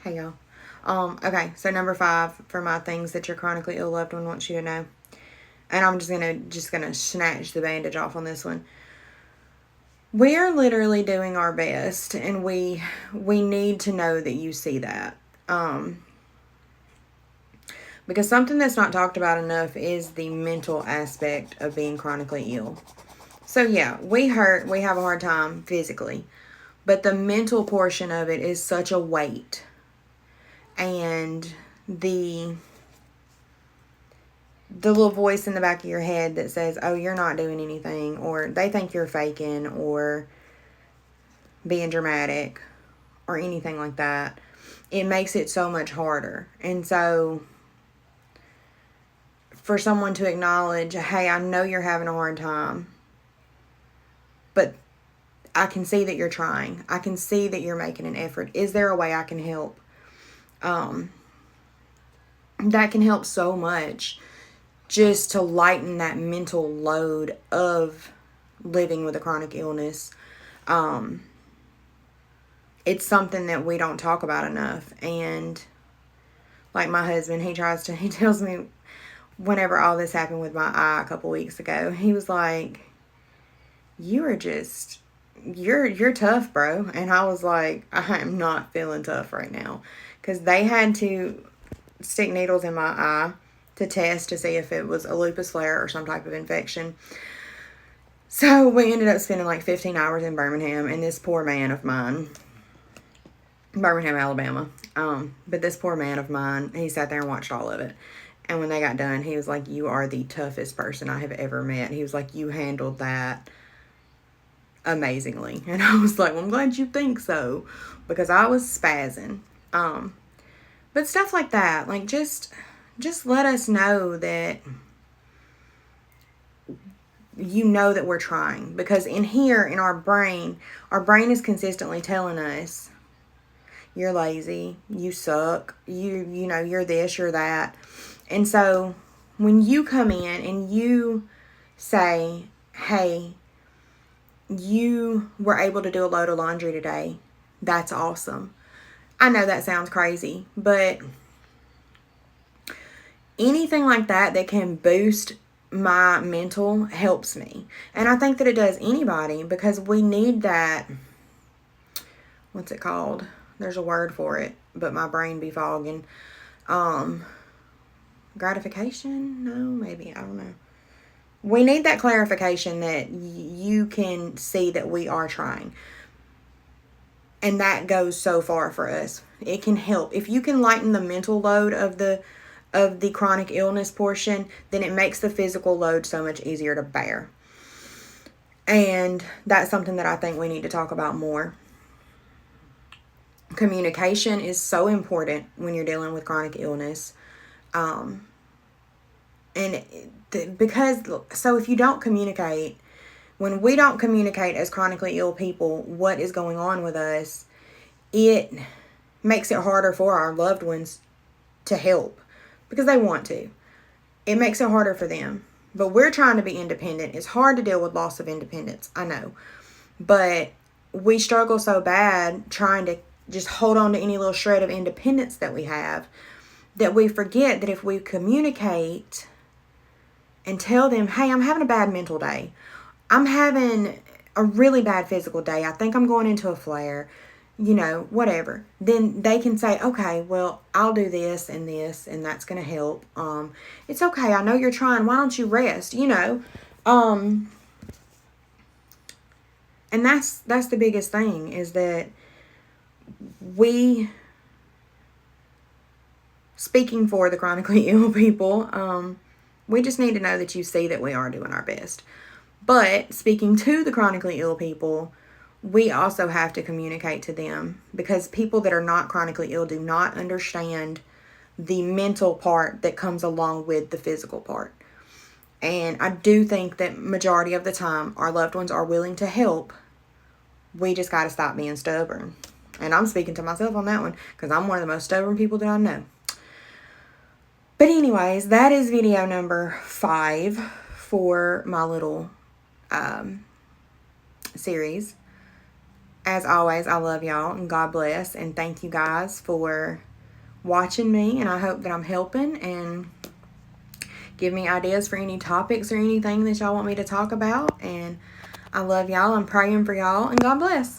Hey y'all. Okay, so number 5 for my things that your chronically ill loved one wants you to know. And I'm just gonna snatch the bandage off on this one. We are literally doing our best, and we need to know that you see that. Because something that's not talked about enough is the mental aspect of being chronically ill. So yeah, we hurt, we have a hard time physically, but the mental portion of it is such a weight. And the little voice in the back of your head that says, oh, you're not doing anything, or they think you're faking, or being dramatic, or anything like that, it makes it so much harder. And so for someone to acknowledge, hey, I know you're having a hard time, but I can see that you're trying. I can see that you're making an effort. Is there a way I can help? That can help so much, just to lighten that mental load of living with a chronic illness. It's something that we don't talk about enough. And like my husband, he tells me whenever all this happened with my eye a couple weeks ago, he was like, you're tough, bro. And I was like, I am not feeling tough right now. Because they had to stick needles in my eye to test to see if it was a lupus flare or some type of infection. So we ended up spending like 15 hours in Birmingham, and this poor man of mine, Birmingham, Alabama, but this poor man of mine, he sat there and watched all of it. And when they got done, he was like, you are the toughest person I have ever met. He was like, you handled that amazingly. And I was like, well, I'm glad you think so, because I was spazzing. But stuff like that, like just let us know that you know that we're trying. Because in here, in our brain is consistently telling us, you're lazy, you suck, you know, you're this, you're that. And so when you come in and you say, hey, you were able to do a load of laundry today, that's awesome. I know that sounds crazy, but anything like that can boost my mental helps me. And I think that it does anybody, because we need that, what's it called? There's a word for it, but my brain be fogging. Gratification? No, maybe, I don't know. We need that clarification that you can see that we are trying. And that goes so far for us. It can help. If you can lighten the mental load of the chronic illness portion, then it makes the physical load so much easier to bear. And that's something that I think we need to talk about more. Communication is so important when you're dealing with chronic illness. So if you don't communicate, when we don't communicate as chronically ill people what is going on with us, it makes it harder for our loved ones to help, because they want to. It makes it harder for them. But we're trying to be independent. It's hard to deal with loss of independence, I know. But we struggle so bad trying to just hold on to any little shred of independence that we have, that we forget that if we communicate and tell them, hey, I'm having a bad mental day, I'm having a really bad physical day, I think I'm going into a flare, you know, whatever. Then they can say, okay, well, I'll do this, and that's going to help. It's okay. I know you're trying. Why don't you rest? You know, and that's the biggest thing, is that speaking for the chronically ill people, we just need to know that you see that we are doing our best. But speaking to the chronically ill people, we also have to communicate to them, because people that are not chronically ill do not understand the mental part that comes along with the physical part. And I do think that majority of the time our loved ones are willing to help. We just got to stop being stubborn. And I'm speaking to myself on that one, because I'm one of the most stubborn people that I know. But anyways, that is video number 5 for my little series. as always, I love y'all and God bless. And thank you guys for watching me. And I hope that I'm helping, and give me ideas for any topics or anything that y'all want me to talk about. And I love y'all. I'm praying for y'all, and God bless.